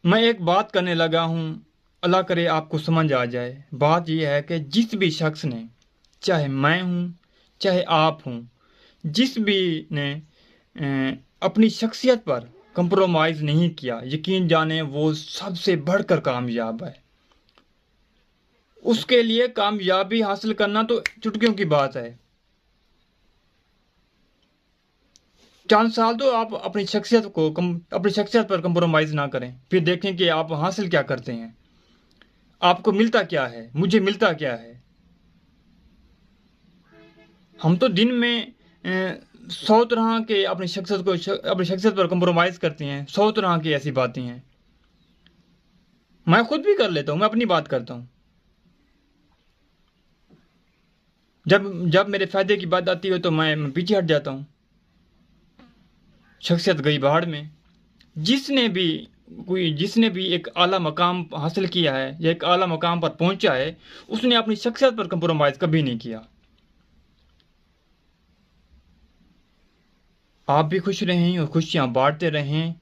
میں ایک بات کرنے لگا ہوں، اللہ کرے آپ کو سمجھ آ جائے۔ بات یہ ہے کہ جس بھی شخص نے، چاہے میں ہوں چاہے آپ ہوں، جس بھی نے اپنی شخصیت پر کمپرومائز نہیں کیا، یقین جانیں وہ سب سے بڑھ کر کامیاب ہے۔ اس کے لیے کامیابی حاصل کرنا تو چٹکیوں کی بات ہے۔ چند سال تو آپ اپنی شخصیت پر کمپرومائز نہ کریں، پھر دیکھیں کہ آپ حاصل کیا کرتے ہیں، آپ کو ملتا کیا ہے، مجھے ملتا کیا ہے۔ ہم تو دن میں 100 طرح کے اپنی شخصیت پر کمپرومائز کرتے ہیں، 100 طرح کی ایسی باتیں ہیں۔ میں خود بھی کر لیتا ہوں، میں اپنی بات کرتا ہوں۔ جب میرے فائدے کی بات آتی ہے تو میں پیچھے ہٹ جاتا ہوں، شخصیت گئی بہاڑ میں۔ جس نے بھی ایک اعلیٰ مقام حاصل کیا ہے یا ایک اعلیٰ مقام پر پہنچا ہے، اس نے اپنی شخصیت پر کمپرومائز کبھی نہیں کیا۔ آپ بھی خوش رہیں اور خوشیاں بانٹتے رہیں۔